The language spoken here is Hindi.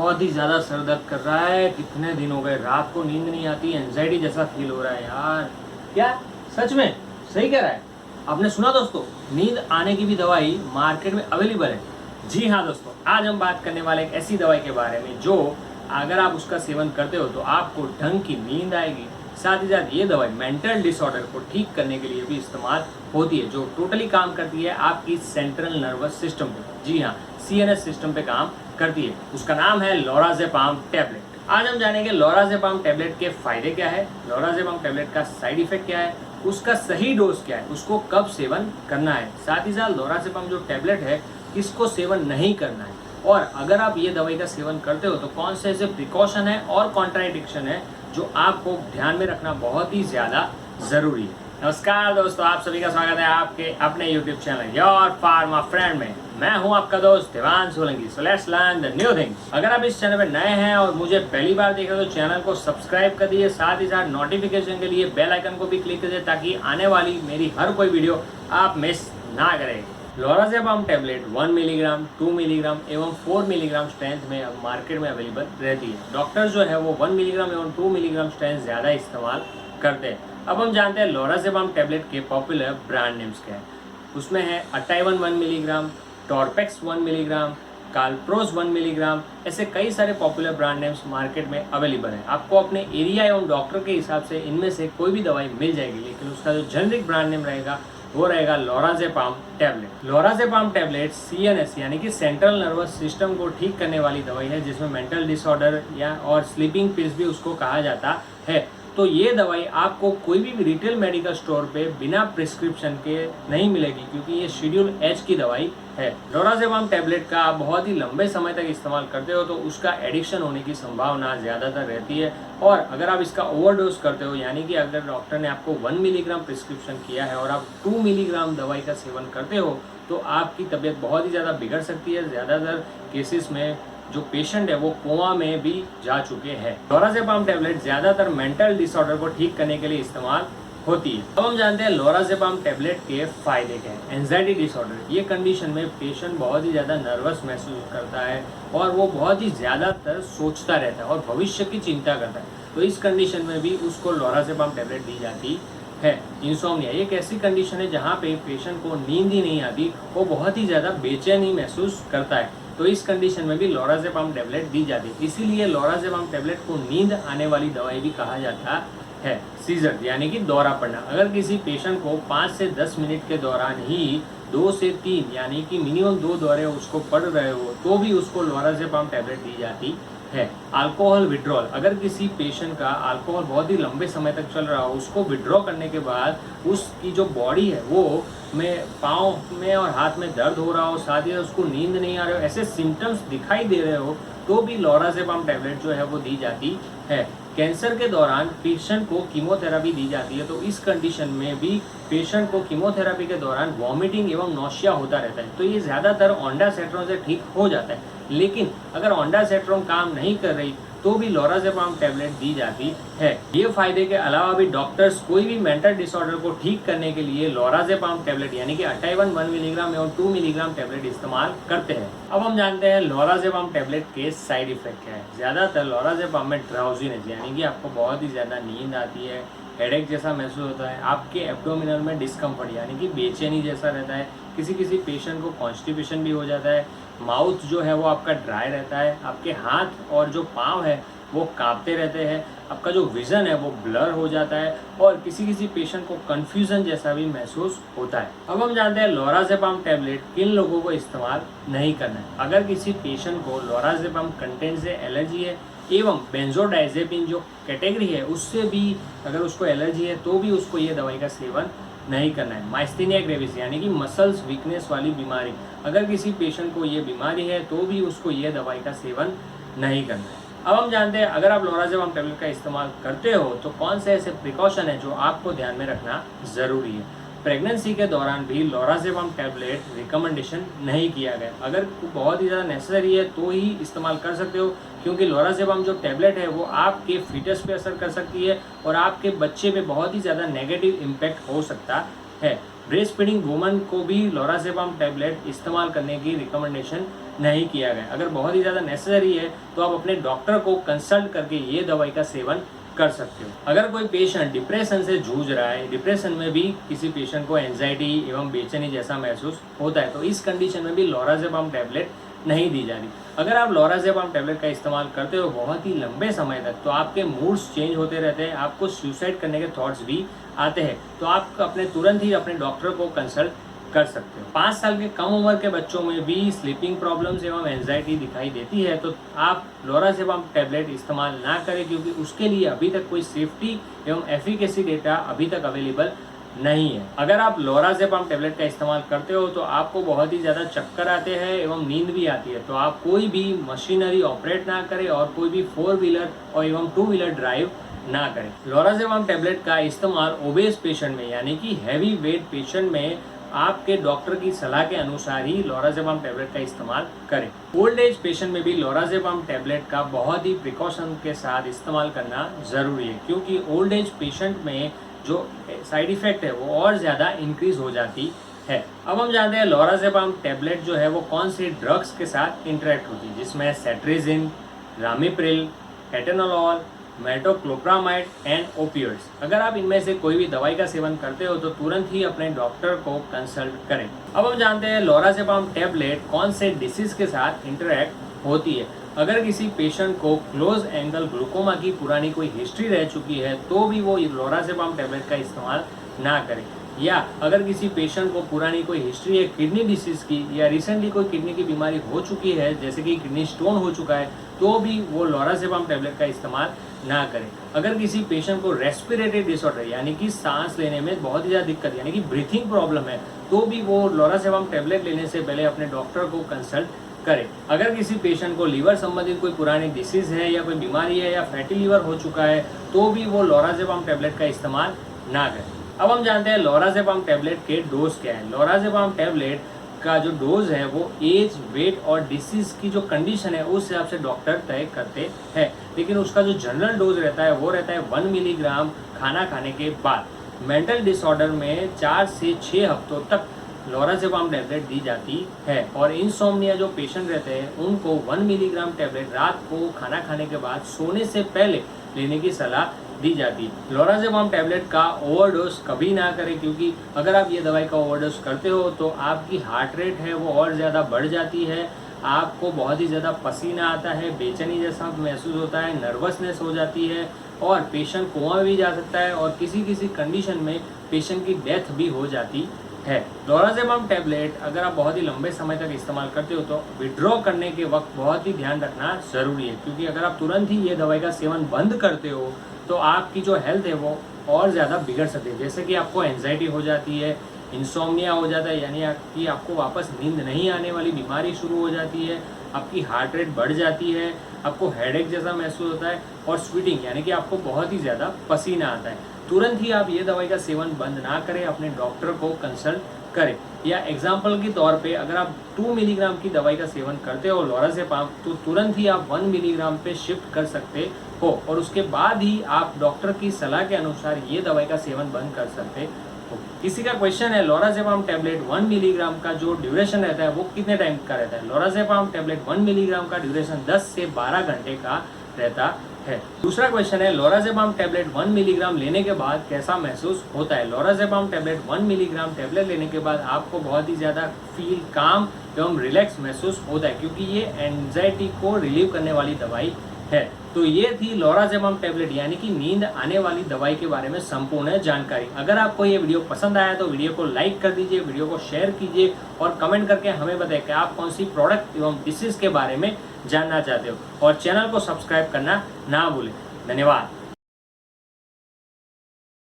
बहुत ही ज़्यादा सर दर्द कर रहा है, कितने दिन हो गए, रात को नींद नहीं आती, एंजाइटी जैसा फील हो रहा है यार। क्या सच में सही कह रहा है आपने? सुना दोस्तों, नींद आने की भी दवाई मार्केट में अवेलेबल है। जी हाँ दोस्तों, आज हम बात करने वाले एक ऐसी दवाई के बारे में जो अगर आप उसका सेवन करते हो तो आपको ढंग की नींद आएगी। साथ ही साथ ये दवाई मेंटल डिसऑर्डर को ठीक करने के लिए भी इस्तेमाल होती है, जो टोटली काम करती है आपकी सेंट्रल नर्वस सिस्टम पे। जी हाँ, CNS सिस्टम पे काम करती है। उसका नाम है लोराज़ेपाम टैबलेट। आज हम जानेंगे लोराज़ेपाम टैबलेट के फायदे क्या है, लोराज़ेपाम टैबलेट का साइड इफेक्ट क्या है, उसका सही डोज क्या है, उसको कब सेवन करना है। साथ ही साथ लोराज़ेपाम जो टैबलेट है किसको सेवन नहीं करना है, और अगर आप ये दवाई का सेवन करते हो तो कौन से ऐसे प्रिकॉशन है और कॉन्ट्राइडिक्शन है जो आपको ध्यान में रखना बहुत ही ज़्यादा ज़रूरी है। नमस्कार दोस्तों, आप सभी का स्वागत है आपके अपने YouTube channel your pharma friend में। मैं हूं आपका दोस्त Devansh Solanki. So let's learn the new things. अगर आप इस चैनल पे नए हैं और मुझे पहली बार देख रहे हो तो चैनल को सब्सक्राइब कर दीजिए, साथ ही साथ नोटिफिकेशन के लिए बेल आइकन को भी क्लिक कर दीजिए ताकि आने वाली मेरी हर कोई वीडियो आप मिस ना करें। लोराज़ेपाम टैबलेट 1 मिलीग्राम, 2 मिलीग्राम एवं 4 मिलीग्राम स्ट्रेंथ में अब मार्केट में अवेलेबल रहती है। डॉक्टर जो है वो 1 मिलीग्राम एवं 2 मिलीग्राम स्ट्रेंथ ज़्यादा इस्तेमाल करते हैं। अब हम जानते हैं लोराज़ेपाम टैबलेट के पॉपुलर ब्रांड नेम्स क्या है। उसमें है अटाइवन 1 मिलीग्राम, टॉर्पेक्स 1 मिलीग्राम, कालप्रोज 1 मिलीग्राम, ऐसे कई सारे पॉपुलर ब्रांड नेम्स मार्केट में अवेलेबल है। आपको अपने एरिया एवं डॉक्टर के हिसाब से इनमें से कोई भी दवाई मिल जाएगी, लेकिन उसका जो जेनेरिक ब्रांड नेम रहेगा वो रहेगा लोराज़ेपाम टैबलेट। लोराज़ेपाम टैबलेट CNS यानी कि सेंट्रल नर्वस सिस्टम को ठीक करने वाली दवाई है, जिसमें मेंटल डिसऑर्डर या और स्लीपिंग पिल्स भी उसको कहा जाता है। तो ये दवाई आपको कोई भी रिटेल मेडिकल स्टोर पे बिना प्रिस्क्रिप्शन के नहीं मिलेगी, क्योंकि ये शेड्यूल H की दवाई है। लोराज़ेपाम टैबलेट का आप बहुत ही लंबे समय तक इस्तेमाल करते हो तो उसका एडिक्शन होने की संभावना ज़्यादातर रहती है। और अगर आप इसका ओवरडोज करते हो, यानी कि अगर डॉक्टर ने आपको 1 मिलीग्राम प्रिस्क्रिप्शन किया है और आप 2 मिलीग्राम दवाई का सेवन करते हो तो आपकी तबीयत बहुत ही ज़्यादा बिगड़ सकती है। ज़्यादातर केसेस में जो पेशेंट है वो कोमा में भी जा चुके हैं। लोराज़ेपाम टैबलेट ज़्यादातर मेंटल डिसऑर्डर को ठीक करने के लिए इस्तेमाल होती है। अब हम जानते हैं लोराज़ेपाम टैबलेट के फायदे क्या हैं। एंजाइटी डिसऑर्डर, ये कंडीशन में पेशेंट बहुत ही ज़्यादा नर्वस महसूस करता है और वो बहुत ही ज़्यादातर सोचता रहता है और भविष्य की चिंता करता है। तो इस कंडीशन में भी उसको लोराज़ेपाम टैबलेट दी जाती है। इंसोम्निया, एक ऐसी कंडीशन है जहाँ पे पेशेंट को नींद ही नहीं आती, वो बहुत ही ज़्यादा बेचैनी महसूस करता है। तो इस कंडीशन में भी लोराज़ेपाम टैबलेट दी जाती है। इसीलिए लोराज़ेपाम टैबलेट को नींद आने वाली दवाई भी कहा जाता है। सीजर यानी कि दौरा पड़ना, अगर किसी पेशेंट को 5 से 10 मिनट के दौरान ही 2 से 3 यानी कि मिनिमम 2 दौरे उसको पड़ रहे हो तो भी उसको लोराज़ेपाम टैबलेट दी जाती है। अल्कोहल विड्रॉल, अगर किसी पेशेंट का अल्कोहल बहुत ही लंबे समय तक चल रहा हो, उसको विड्रॉ करने के बाद उसकी जो बॉडी है वो में पाँव में और हाथ में दर्द हो रहा हो, साथ ही उसको नींद नहीं आ रही हो, ऐसे सिम्टम्स दिखाई दे रहे हो तो भी लोराज़ेपाम टैबलेट जो है वो दी जाती है। कैंसर के दौरान पेशेंट को कीमोथेरेपी दी जाती है, तो इस कंडीशन में भी पेशेंट को कीमोथेरेपी के दौरान वॉमिटिंग एवं नौशिया होता रहता है। तो ये ज़्यादातर ओंडासेट्रोन से ठीक हो जाता है, लेकिन अगर ओंडासेट्रोन काम नहीं कर रही तो भी लोराज़ेपाम टैबलेट दी जाती है। ये फायदे के अलावा भी डॉक्टर्स कोई भी मेंटल डिसऑर्डर को ठीक करने के लिए लोराज़ेपाम टैबलेट यानी कि अटाइवन 1 मिलीग्राम और 2 मिलीग्राम टैबलेट इस्तेमाल करते हैं। अब हम जानते हैं लोराज़ेपाम टैबलेट के साइड इफेक्ट क्या है। ज़्यादातर लोराज़ेपाम में ड्राउजीनेस यानी कि आपको बहुत ही ज़्यादा नींद आती है, हेडेक जैसा महसूस होता है, आपके एब्डोमिनल में डिस्कम्फर्ट यानी कि बेचैनी जैसा रहता है, किसी किसी पेशेंट को कॉन्स्टिपेशन भी हो जाता है, माउथ जो है वो आपका ड्राई रहता है, आपके हाथ और जो पाँव है वो कांपते रहते हैं, आपका जो विज़न है वो ब्लर हो जाता है और किसी किसी पेशेंट को कन्फ्यूज़न जैसा भी महसूस होता है। अब हम जानते हैं लोराज़ेपाम टैबलेट किन लोगों को इस्तेमाल नहीं करना है। अगर किसी पेशेंट को लोराज़ेपाम कंटेंट से एलर्जी है एवं बेंजोडाइजेपिन जो कैटेगरी है उससे भी अगर उसको एलर्जी है तो भी उसको ये दवाई का सेवन नहीं करना है। माइस्थेनिया ग्रेविस यानी कि मसल्स वीकनेस वाली बीमारी, अगर किसी पेशेंट को ये बीमारी है तो भी उसको ये दवाई का सेवन नहीं करना है। अब हम जानते हैं अगर आप लोराज़ेपाम टैबलेट का इस्तेमाल करते हो तो कौन से ऐसे प्रिकॉशन है जो आपको ध्यान में रखना ज़रूरी है। प्रेगनेंसी के दौरान भी लोराज़ेपाम टैबलेट रिकमेंडेशन नहीं किया गया। अगर बहुत ही ज़्यादा नेसेसरी है तो ही इस्तेमाल कर सकते हो, क्योंकि लोराज़ेपाम जो टैबलेट है वो आपके फीटस पे असर कर सकती है और आपके बच्चे पे बहुत ही ज़्यादा नेगेटिव इम्पैक्ट हो सकता है। ब्रेस्ट फीडिंग वुमन को भी लोराज़ेपाम टैबलेट इस्तेमाल करने की रिकमेंडेशन नहीं किया गया। अगर बहुत ही ज़्यादा नेसेसरी है तो आप अपने डॉक्टर को कंसल्ट करके ये दवाई का सेवन कर सकते हो। अगर कोई पेशेंट डिप्रेशन से जूझ रहा है, डिप्रेशन में भी किसी पेशेंट को एंजाइटी एवं बेचैनी जैसा महसूस होता है, तो इस कंडीशन में भी लोराज़ेपाम टैबलेट नहीं दी जा रही। अगर आप लोराज़ेपाम टैबलेट का इस्तेमाल करते हो बहुत ही लंबे समय तक, तो आपके मूड्स चेंज होते रहते हैं, आपको सुसाइड करने के थॉट्स भी आते हैं, तो आप तुरंत ही अपने डॉक्टर को कंसल्ट कर सकते हो। 5 साल के कम उम्र के बच्चों में भी स्लीपिंग प्रॉब्लम्स एवं एंजाइटी दिखाई देती है, तो आप लोराज़ेपाम टैबलेट इस्तेमाल ना करें, क्योंकि उसके लिए अभी तक कोई सेफ्टी एवं एफिकेसी डेटा अभी तक अवेलेबल नहीं है। अगर आप लोराज़ेपाम टैबलेट का इस्तेमाल करते हो तो आपको बहुत ही ज़्यादा चक्कर आते हैं एवं नींद भी आती है, तो आप कोई भी मशीनरी ऑपरेट ना करें और कोई भी 4 व्हीलर और एवं 2 व्हीलर ड्राइव ना करें। लोराज़ेपाम टैबलेट का इस्तेमाल ओबेस पेशेंट में यानी कि हैवी वेट पेशेंट में आपके डॉक्टर की सलाह के अनुसार ही लोराज़ेपाम टैबलेट का इस्तेमाल करें। ओल्ड एज पेशेंट में भी लोराज़ेपाम टैबलेट का बहुत ही प्रिकॉशन के साथ इस्तेमाल करना ज़रूरी है, क्योंकि ओल्ड एज पेशेंट में जो साइड इफ़ेक्ट है वो और ज़्यादा इंक्रीज हो जाती है। अब हम जानते हैं लोराज़ेपाम टैबलेट जो है वो कौन सी ड्रग्स के साथ इंटरेक्ट होती है, जिसमें cetirizine, ramipril, atenolol, metoclopramide and opioids. अगर आप इनमें से कोई भी दवाई का सेवन करते हो तो तुरंत ही अपने डॉक्टर को कंसल्ट करें। अब हम जानते हैं लोराज़ेपाम टैबलेट कौन से डिसीज के साथ इंटरेक्ट होती है। अगर किसी पेशेंट को क्लोज एंगल ग्लूकोमा की पुरानी कोई हिस्ट्री रह चुकी है तो भी वो लोराज़ेपाम टैबलेट का इस्तेमाल ना करें, या अगर किसी पेशेंट को पुरानी कोई हिस्ट्री है किडनी डिसीज़ की, या रिसेंटली कोई किडनी की बीमारी हो चुकी है जैसे कि किडनी स्टोन हो चुका है, तो भी वो लोराज़ेपाम टैबलेट का इस्तेमाल ना करें। अगर किसी पेशेंट को रेस्पिरेटरी डिसऑर्डर यानी कि सांस लेने में बहुत ही ज़्यादा दिक्कत यानी कि ब्रीथिंग प्रॉब्लम है, तो भी वो लोराज़ेपाम टैबलेट लेने से पहले अपने डॉक्टर को कंसल्ट करें। अगर किसी पेशेंट को लीवर संबंधित कोई पुरानी डिसीज़ है या कोई बीमारी है या फैटी लीवर हो चुका है, तो भी वो लोराज़ेपाम टैबलेट का इस्तेमाल ना करें। अब हम जानते हैं लोराज़ेपाम टैबलेट के डोज क्या है। लोराज़ेपाम टैबलेट का जो डोज है वो एज, वेट और डिसीज़ की जो कंडीशन है उस हिसाब से डॉक्टर तय करते हैं, लेकिन उसका जो जनरल डोज रहता है वो रहता है 1 मिलीग्राम खाना खाने के बाद। मेंटल डिसऑर्डर में 4 से 6 हफ्तों तक लोराज़ेपाम टैबलेट दी जाती है, और इंसोम्निया जो पेशेंट रहते हैं उनको 1 मिलीग्राम टैबलेट रात को खाना खाने के बाद सोने से पहले लेने की सलाह दी जाती है। लोराज़ेपाम टैबलेट का ओवरडोज कभी ना करें, क्योंकि अगर आप ये दवाई का ओवरडोज करते हो तो आपकी हार्ट रेट है वो और ज़्यादा बढ़ जाती है, आपको बहुत ही ज़्यादा पसीना आता है, बेचैनी जैसा महसूस होता है, नर्वसनेस हो जाती है और पेशेंट कोमा भी जा सकता है, और किसी किसी कंडीशन में पेशेंट की डेथ भी हो जाती है। लोराज़ेपाम टैबलेट अगर आप बहुत ही लंबे समय तक इस्तेमाल करते हो तो विड्रॉ करने के वक्त बहुत ही ध्यान रखना ज़रूरी है, क्योंकि अगर आप तुरंत ही ये दवाई का सेवन बंद करते हो तो आपकी जो हेल्थ है वो और ज़्यादा बिगड़ सकती है, जैसे कि आपको एंजाइटी हो जाती है, इंसोम्निया हो जाता है यानी कि आपको वापस नींद नहीं आने वाली बीमारी शुरू हो जाती है, आपकी हार्ट रेट बढ़ जाती है, आपको हेडेक जैसा महसूस होता है, और स्वेटिंग यानी कि आपको बहुत ही ज़्यादा पसीना आता है। तुरंत ही आप ये दवाई का सेवन बंद ना करें, अपने डॉक्टर को कंसल्ट करें। या एग्जाम्पल के तौर पे अगर आप 2 मिलीग्राम की दवाई का सेवन करते हो लोराज़ेपाम, तो तुरंत ही आप 1 मिलीग्राम पे शिफ्ट कर सकते हो, और उसके बाद ही आप डॉक्टर की सलाह के अनुसार ये दवाई का सेवन बंद कर सकते हो। किसी का क्वेश्चन है लोराज़ेपाम टैबलेट 1 मिलीग्राम का जो ड्यूरेशन रहता है वो कितने टाइम का रहता है। लोराज़ेपाम टैबलेट 1 मिलीग्राम का ड्यूरेशन 10 से 12 घंटे का रहता है। दूसरा क्वेश्चन है लोराज़ेपाम टैबलेट 1 मिलीग्राम लेने के बाद कैसा महसूस होता है। लोराज़ेपाम टैबलेट 1 मिलीग्राम टैबलेट लेने के बाद आपको बहुत ही ज़्यादा फील काम एवं रिलैक्स महसूस होता है, क्योंकि ये एंजाइटी को रिलीव करने वाली दवाई है। तो ये थी लोराज़ेपाम टैबलेट यानी कि नींद आने वाली दवाई के बारे में संपूर्ण जानकारी। अगर आपको ये वीडियो पसंद आया तो वीडियो को लाइक कर दीजिए, वीडियो को शेयर कीजिए और कमेंट करके हमें बताएं कि आप कौन सी प्रोडक्ट एवं डिसीज के बारे में जानना चाहते हो, और चैनल को सब्सक्राइब करना ना भूलें। धन्यवाद।